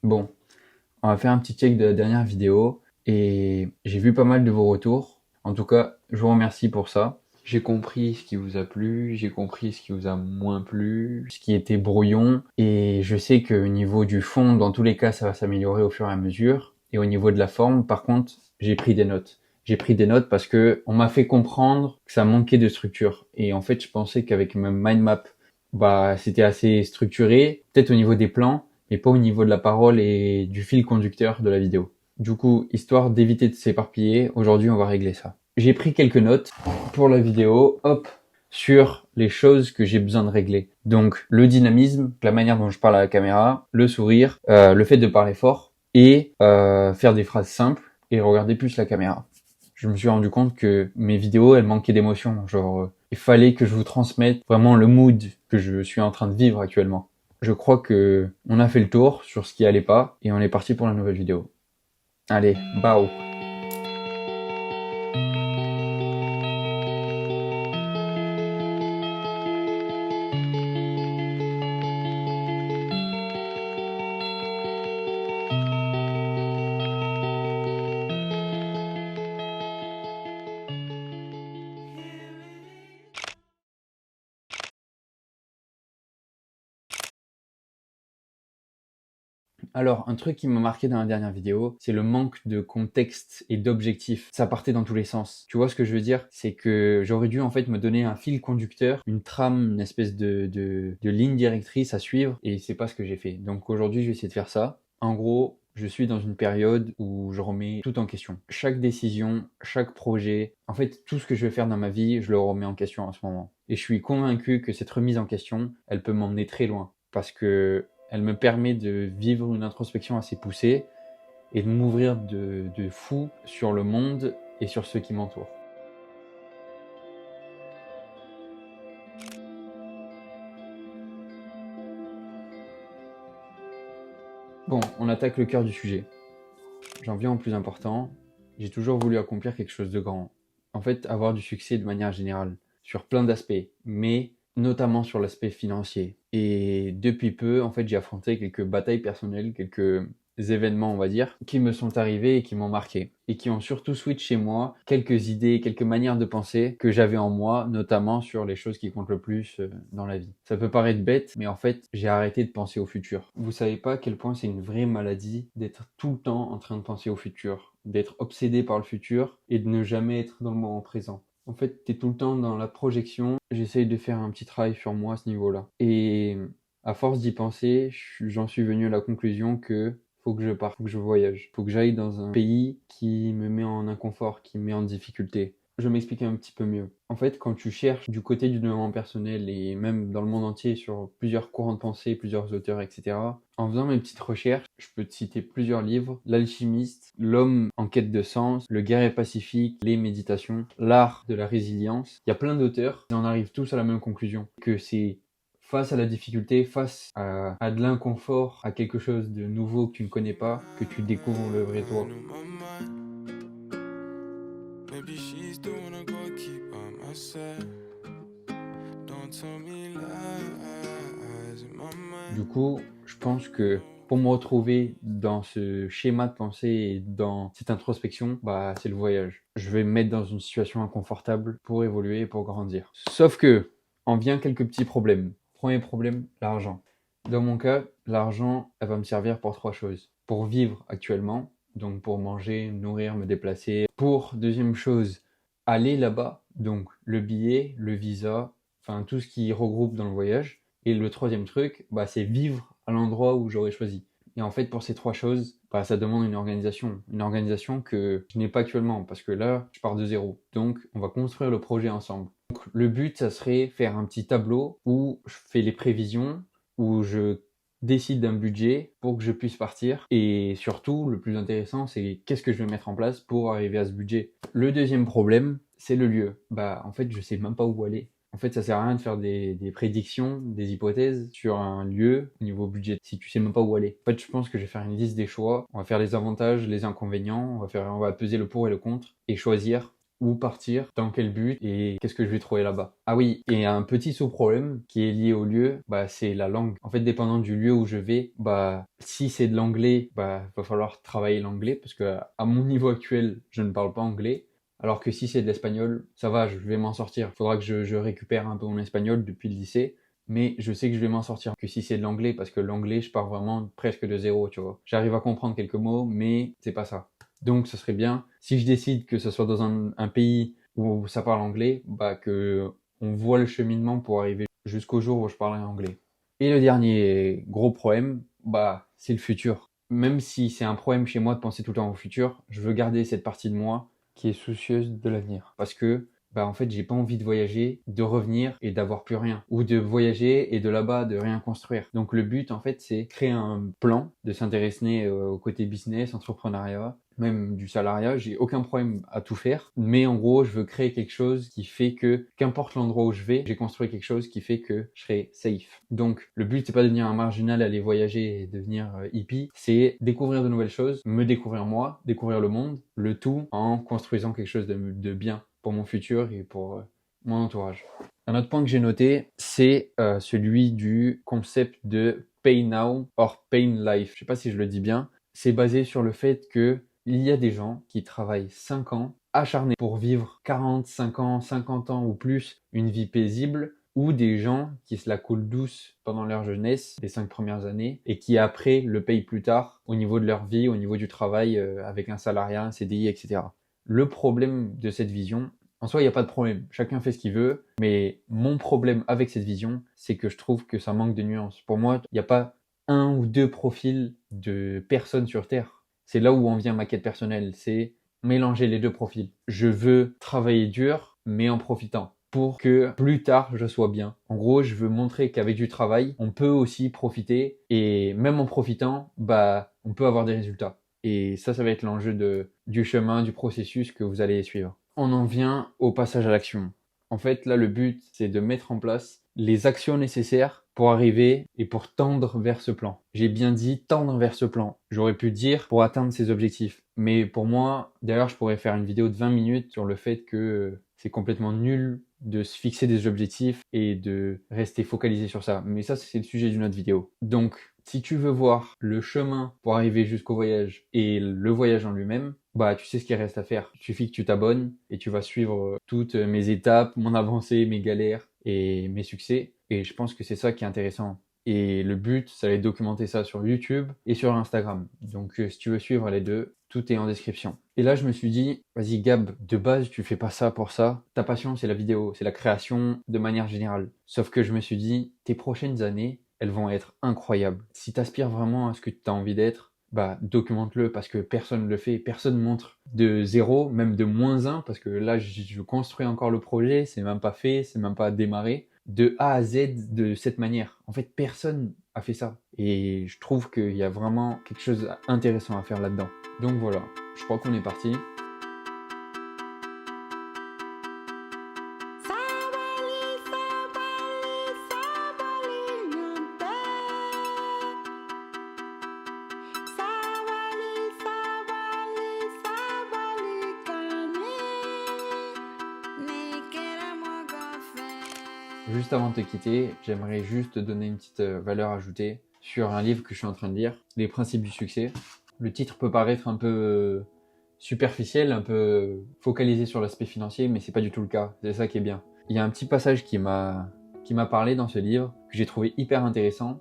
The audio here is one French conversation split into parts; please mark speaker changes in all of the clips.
Speaker 1: Bon, on va faire un petit check de la dernière vidéo et j'ai vu pas mal de vos retours. En tout cas, je vous remercie pour ça. J'ai compris ce qui vous a plu, j'ai compris ce qui vous a moins plu, ce qui était brouillon, et je sais que au niveau du fond, dans tous les cas, ça va s'améliorer au fur et à mesure. Et au niveau de la forme, par contre, j'ai pris des notes. J'ai pris des notes parce que on m'a fait comprendre que ça manquait de structure. Et en fait, je pensais qu'avec ma mind map, c'était assez structuré, peut-être au niveau des plans, mais pas au niveau de la parole et du fil conducteur de la vidéo. Du coup, histoire d'éviter de s'éparpiller, aujourd'hui on va régler ça. J'ai pris quelques notes pour la vidéo, hop, sur les choses que j'ai besoin de régler. Donc le dynamisme, la manière dont je parle à la caméra, le sourire, le fait de parler fort et faire des phrases simples et regarder plus la caméra. Je me suis rendu compte que mes vidéos, elles manquaient d'émotion. Genre, il fallait que je vous transmette vraiment le mood que je suis en train de vivre actuellement. Je crois que on a fait le tour sur ce qui allait pas et on est parti pour la nouvelle vidéo. Allez, bao. Alors, un truc qui m'a marqué dans la dernière vidéo, c'est le manque de contexte et d'objectif. Ça partait dans tous les sens. Tu vois ce que je veux dire? C'est que j'aurais dû en fait me donner un fil conducteur, une trame, une espèce de ligne directrice à suivre, et c'est pas ce que j'ai fait. Donc aujourd'hui, je vais essayer de faire ça. En gros, je suis dans une période où je remets tout en question. Chaque décision, chaque projet, en fait, tout ce que je vais faire dans ma vie, je le remets en question en ce moment. Et je suis convaincu que cette remise en question, elle peut m'emmener très loin. Parce que elle me permet de vivre une introspection assez poussée et de m'ouvrir de fou sur le monde et sur ceux qui m'entourent. Bon, on attaque le cœur du sujet. J'en viens au plus important. J'ai toujours voulu accomplir quelque chose de grand. En fait, avoir du succès de manière générale, sur plein d'aspects, mais notamment sur l'aspect financier. Et depuis peu, en fait, j'ai affronté quelques batailles personnelles, quelques événements, on va dire, qui me sont arrivés et qui m'ont marqué. Et qui ont surtout switch chez moi quelques idées, quelques manières de penser que j'avais en moi, notamment sur les choses qui comptent le plus dans la vie. Ça peut paraître bête, mais en fait, j'ai arrêté de penser au futur. Vous savez pas à quel point c'est une vraie maladie d'être tout le temps en train de penser au futur, d'être obsédé par le futur et de ne jamais être dans le moment présent. En fait, t'es tout le temps dans la projection. J'essaye de faire un petit travail sur moi à ce niveau-là. Et à force d'y penser, j'en suis venu à la conclusion que faut que je parte, faut que je voyage, faut que j'aille dans un pays qui me met en inconfort, qui me met en difficulté. Je vais m'expliquer un petit peu mieux. En fait, quand tu cherches du côté du développement personnel et même dans le monde entier sur plusieurs courants de pensée, plusieurs auteurs, etc., en faisant mes petites recherches, je peux te citer plusieurs livres: L'Alchimiste, L'Homme en quête de sens, Le Guerrier pacifique, Les Méditations, L'Art de la résilience. Il y a plein d'auteurs, ils en arrivent tous à la même conclusion, que c'est face à la difficulté, face à de l'inconfort, à quelque chose de nouveau que tu ne connais pas, que tu découvres le vrai toi. Maybe she's the one I'm gonna keep by my side. Don't tell me lies in my mind. Du coup, je pense que pour me retrouver dans ce schéma de pensée et dans cette introspection, c'est le voyage. Je vais me mettre dans une situation inconfortable pour évoluer et pour grandir. Sauf que, en vient quelques petits problèmes. Premier problème, l'argent. Dans mon cas, l'argent, elle va me servir pour trois choses. Pour vivre actuellement, donc pour manger, me nourrir, me déplacer. Pour, deuxième chose, aller là-bas, donc le billet, le visa, enfin tout ce qui regroupe dans le voyage. Et le troisième truc, c'est vivre à l'endroit où j'aurais choisi. Et en fait, pour ces trois choses, ça demande une organisation que je n'ai pas actuellement, parce que là, je pars de zéro. Donc, on va construire le projet ensemble. Donc, le but, ça serait faire un petit tableau où je fais les prévisions, où je décide d'un budget pour que je puisse partir. Et surtout, le plus intéressant, c'est qu'est-ce que je vais mettre en place pour arriver à ce budget. Le deuxième problème, c'est le lieu. En fait, je sais même pas où aller. En fait, ça sert à rien de faire des prédictions, des hypothèses sur un lieu au niveau budget si tu sais même pas où aller. En fait, je pense que je vais faire une liste des choix. On va faire les avantages, les inconvénients. On va peser le pour et le contre et choisir où partir, dans quel but et qu'est-ce que je vais trouver là-bas. Ah oui, et un petit sous-problème qui est lié au lieu, c'est la langue. En fait, dépendant du lieu où je vais, si c'est de l'anglais, va falloir travailler l'anglais parce que à mon niveau actuel, je ne parle pas anglais. Alors que si c'est de l'espagnol, ça va, je vais m'en sortir. Faudra que je récupère un peu mon espagnol depuis le lycée, mais je sais que je vais m'en sortir. Que si c'est de l'anglais, parce que l'anglais, je pars vraiment presque de zéro, tu vois. J'arrive à comprendre quelques mots, mais c'est pas ça. Donc, ce serait bien, si je décide que ce soit dans un pays où ça parle anglais, que on voit le cheminement pour arriver jusqu'au jour où je parlerai anglais. Et le dernier gros problème, c'est le futur. Même si c'est un problème chez moi de penser tout le temps au futur, je veux garder cette partie de moi qui est soucieuse de l'avenir. Parce que, en fait, j'ai pas envie de voyager, de revenir et d'avoir plus rien. Ou de voyager et de là-bas de rien construire. Donc le but, en fait, c'est créer un plan, de s'intéresser au côté business, entrepreneuriat, même du salariat. J'ai aucun problème à tout faire. Mais en gros, je veux créer quelque chose qui fait que, qu'importe l'endroit où je vais, j'ai construit quelque chose qui fait que je serai safe. Donc le but, c'est pas de devenir un marginal, aller voyager et devenir hippie. C'est découvrir de nouvelles choses, me découvrir moi, découvrir le monde, le tout en construisant quelque chose de bien pour mon futur et pour mon entourage. Un autre point que j'ai noté, c'est celui du concept de pay now or pay in life. Je sais pas si je le dis bien. C'est basé sur le fait que il y a des gens qui travaillent 5 ans acharnés pour vivre 45 ans, 50 ans ou plus une vie paisible, ou des gens qui se la coulent douce pendant leur jeunesse, les 5 premières années, et qui après le payent plus tard au niveau de leur vie, au niveau du travail, avec un salariat, un CDI, etc. Le problème de cette vision, en soi, il n'y a pas de problème. Chacun fait ce qu'il veut. Mais mon problème avec cette vision, c'est que je trouve que ça manque de nuances. Pour moi, il n'y a pas un ou deux profils de personnes sur Terre. C'est là où en vient ma quête personnelle. C'est mélanger les deux profils. Je veux travailler dur, mais en profitant, pour que plus tard je sois bien. En gros, je veux montrer qu'avec du travail, on peut aussi profiter, et même en profitant, on peut avoir des résultats. Et ça va être l'enjeu du chemin, du processus que vous allez suivre. On en vient au passage à l'action. En fait, là, le but, c'est de mettre en place les actions nécessaires pour arriver et pour tendre vers ce plan. J'ai bien dit tendre vers ce plan. J'aurais pu dire pour atteindre ces objectifs. Mais pour moi, d'ailleurs, je pourrais faire une vidéo de 20 minutes sur le fait que c'est complètement nul de se fixer des objectifs et de rester focalisé sur ça. Mais ça, c'est le sujet d'une autre vidéo. Donc, si tu veux voir le chemin pour arriver jusqu'au voyage et le voyage en lui-même, tu sais ce qu'il reste à faire. Il suffit que tu t'abonnes et tu vas suivre toutes mes étapes, mon avancée, mes galères et mes succès. Et je pense que c'est ça qui est intéressant. Et le but, ça va être de documenter ça sur YouTube et sur Instagram. Donc si tu veux suivre les deux, tout est en description. Et là, je me suis dit, vas-y Gab, de base, tu fais pas ça pour ça. Ta passion, c'est la vidéo, c'est la création de manière générale. Sauf que je me suis dit, tes prochaines années, elles vont être incroyables. Si tu aspires vraiment à ce que tu as envie d'être, documente-le, parce que personne ne le fait, personne montre de zéro, même de -1, parce que là je construis encore le projet, c'est même pas fait, c'est même pas démarré, de A à Z de cette manière. En fait, personne a fait ça. Et je trouve qu'il y a vraiment quelque chose d'intéressant à faire là-dedans. Donc voilà, je crois qu'on est parti. Juste avant de te quitter, j'aimerais juste te donner une petite valeur ajoutée sur un livre que je suis en train de lire, Les Principes du Succès. Le titre peut paraître un peu superficiel, un peu focalisé sur l'aspect financier, mais c'est pas du tout le cas. C'est ça qui est bien. Il y a un petit passage qui m'a parlé dans ce livre, que j'ai trouvé hyper intéressant.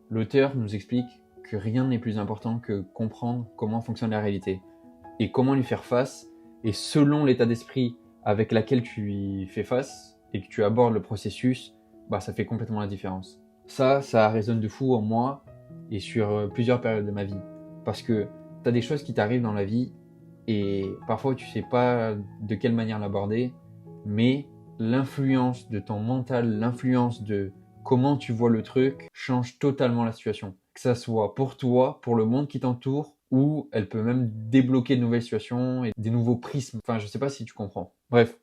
Speaker 1: L'auteur nous explique que rien n'est plus important que comprendre comment fonctionne la réalité et comment lui faire face, et selon l'état d'esprit avec lequel tu y fais face, et que tu abordes le processus, ça fait complètement la différence. Ça résonne de fou en moi et sur plusieurs périodes de ma vie. Parce que tu as des choses qui t'arrivent dans la vie et parfois tu sais pas de quelle manière l'aborder, mais l'influence de ton mental, l'influence de comment tu vois le truc change totalement la situation. Que ça soit pour toi, pour le monde qui t'entoure, ou elle peut même débloquer de nouvelles situations et des nouveaux prismes. Enfin, je sais pas si tu comprends. Bref.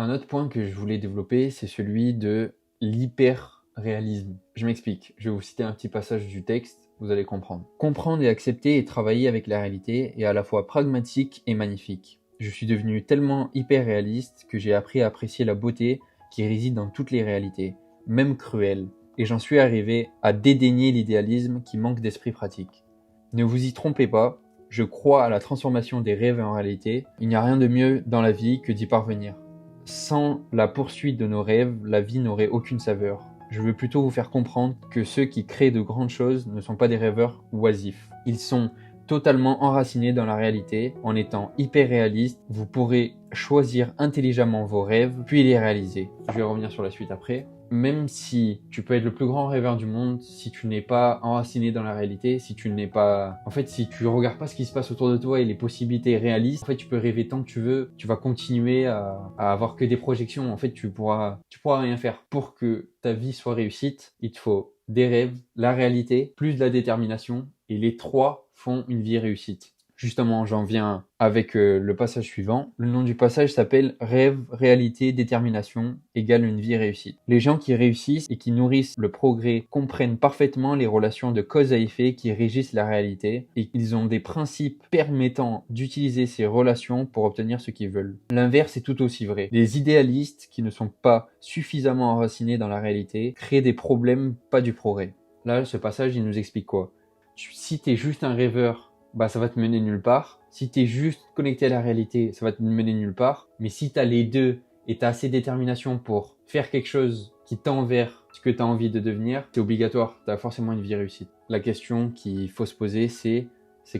Speaker 1: Un autre point que je voulais développer, c'est celui de l'hyper-réalisme. Je m'explique. Je vais vous citer un petit passage du texte, vous allez comprendre. Comprendre et accepter et travailler avec la réalité est à la fois pragmatique et magnifique. Je suis devenu tellement hyper réaliste que j'ai appris à apprécier la beauté qui réside dans toutes les réalités, même cruelles, et j'en suis arrivé à dédaigner l'idéalisme qui manque d'esprit pratique. Ne vous y trompez pas, je crois à la transformation des rêves en réalité. Il n'y a rien de mieux dans la vie que d'y parvenir. Sans la poursuite de nos rêves, la vie n'aurait aucune saveur. Je veux plutôt vous faire comprendre que ceux qui créent de grandes choses ne sont pas des rêveurs oisifs. Ils sont totalement enracinés dans la réalité. En étant hyper réaliste, vous pourrez choisir intelligemment vos rêves, puis les réaliser. Je vais revenir sur la suite après. Même si tu peux être le plus grand rêveur du monde, si tu n'es pas enraciné dans la réalité, si tu n'es pas... En fait, si tu regardes pas ce qui se passe autour de toi et les possibilités réalistes, en fait, tu peux rêver tant que tu veux, tu vas continuer à avoir que des projections. En fait, tu pourras rien faire. Pour que ta vie soit réussite, il te faut des rêves, la réalité, plus de la détermination, et les trois font une vie réussite. Justement, j'en viens avec le passage suivant. Le nom du passage s'appelle « Rêve, réalité, détermination égale une vie réussite ». Les gens qui réussissent et qui nourrissent le progrès comprennent parfaitement les relations de cause à effet qui régissent la réalité et qu'ils ont des principes permettant d'utiliser ces relations pour obtenir ce qu'ils veulent. L'inverse est tout aussi vrai. Les idéalistes qui ne sont pas suffisamment enracinés dans la réalité créent des problèmes, pas du progrès. Là, ce passage, il nous explique quoi? Si t'es juste un rêveur, bah ça va te mener nulle part. Si t'es juste connecté à la réalité, ça va te mener nulle part. Mais si t'as les deux et t'as assez de détermination pour faire quelque chose qui tend vers ce que t'as envie de devenir, c'est obligatoire. T'as forcément une vie réussite. La question qu'il faut se poser, c'est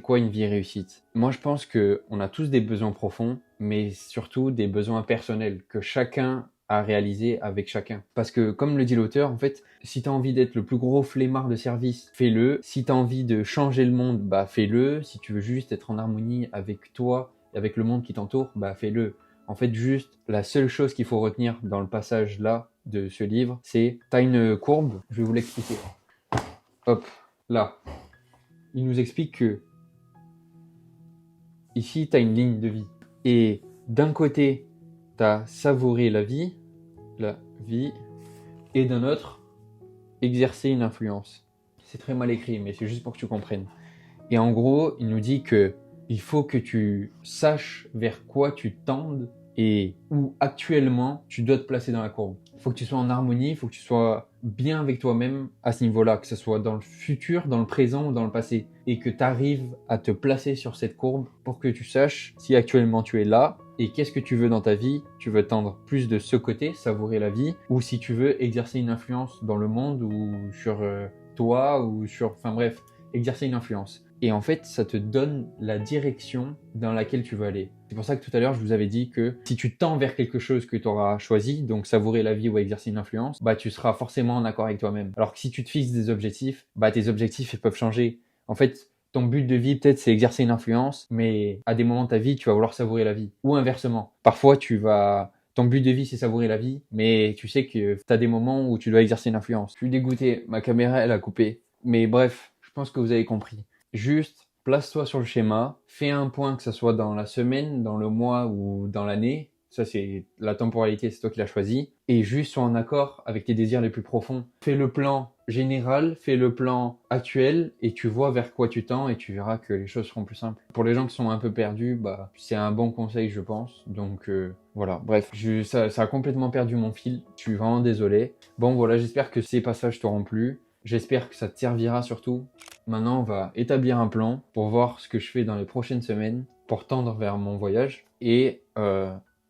Speaker 1: quoi une vie réussite? Moi, je pense que on a tous des besoins profonds, mais surtout des besoins personnels que chacun à réaliser avec chacun. Parce que, comme le dit l'auteur, en fait, si t'as envie d'être le plus gros flemmard de service, fais-le. Si t'as envie de changer le monde, bah fais-le. Si tu veux juste être en harmonie avec toi et avec le monde qui t'entoure, bah fais-le. En fait, juste, la seule chose qu'il faut retenir dans le passage là de ce livre, c'est, t'as une courbe, je vais vous l'expliquer. Hop, là. Il nous explique que ici, t'as une ligne de vie. Et d'un côté, t'as savouré la vie, et d'un autre, exercer une influence. C'est très mal écrit, mais c'est juste pour que tu comprennes. Et en gros, il nous dit que il faut que tu saches vers quoi tu tendes et où actuellement tu dois te placer dans la courbe. Il faut que tu sois en harmonie, il faut que tu sois bien avec toi-même à ce niveau-là, que ce soit dans le futur, dans le présent ou dans le passé, et que tu arrives à te placer sur cette courbe pour que tu saches si actuellement tu es là et qu'est-ce que tu veux dans ta vie. Tu veux tendre plus de ce côté, savourer la vie, ou si tu veux exercer une influence dans le monde ou sur toi ou sur... Enfin bref, exercer une influence. Et en fait, ça te donne la direction dans laquelle tu veux aller. C'est pour ça que tout à l'heure, je vous avais dit que si tu tends vers quelque chose que tu auras choisi, donc savourer la vie ou exercer une influence, bah tu seras forcément en accord avec toi-même. Alors que si tu te fixes des objectifs, bah tes objectifs ils peuvent changer. En fait, ton but de vie peut-être c'est exercer une influence, mais à des moments de ta vie, tu vas vouloir savourer la vie. Ou inversement. Parfois, ton but de vie c'est savourer la vie, mais tu sais que tu as des moments où tu dois exercer une influence. Je suis dégoûté, ma caméra elle a coupé. Mais bref, je pense que vous avez compris. Juste, place-toi sur le schéma, fais un point que ce soit dans la semaine, dans le mois ou dans l'année. Ça, c'est la temporalité, c'est toi qui l'as choisi. Et juste, sois en accord avec tes désirs les plus profonds. Fais le plan général, fais le plan actuel et tu vois vers quoi tu tends et tu verras que les choses seront plus simples. Pour les gens qui sont un peu perdus, bah, c'est un bon conseil, je pense. Donc, voilà. Bref, ça a complètement perdu mon fil. Je suis vraiment désolé. Bon, voilà, j'espère que ces passages t'auront plu. J'espère que ça te servira surtout. Maintenant, on va établir un plan pour voir ce que je fais dans les prochaines semaines pour tendre vers mon voyage. Et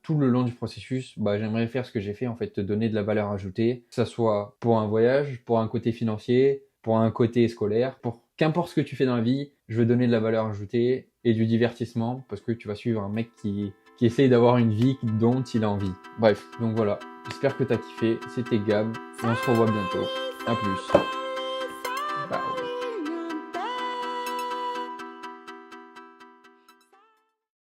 Speaker 1: tout le long du processus, bah, j'aimerais faire ce que j'ai fait, en fait, te donner de la valeur ajoutée, que ça soit pour un voyage, pour un côté financier, pour un côté scolaire, pour qu'importe ce que tu fais dans la vie, je veux donner de la valeur ajoutée et du divertissement parce que tu vas suivre un mec qui essaye d'avoir une vie dont il a envie. Bref, donc voilà. J'espère que t'as kiffé. C'était Gab. On se revoit bientôt. À plus. Bye.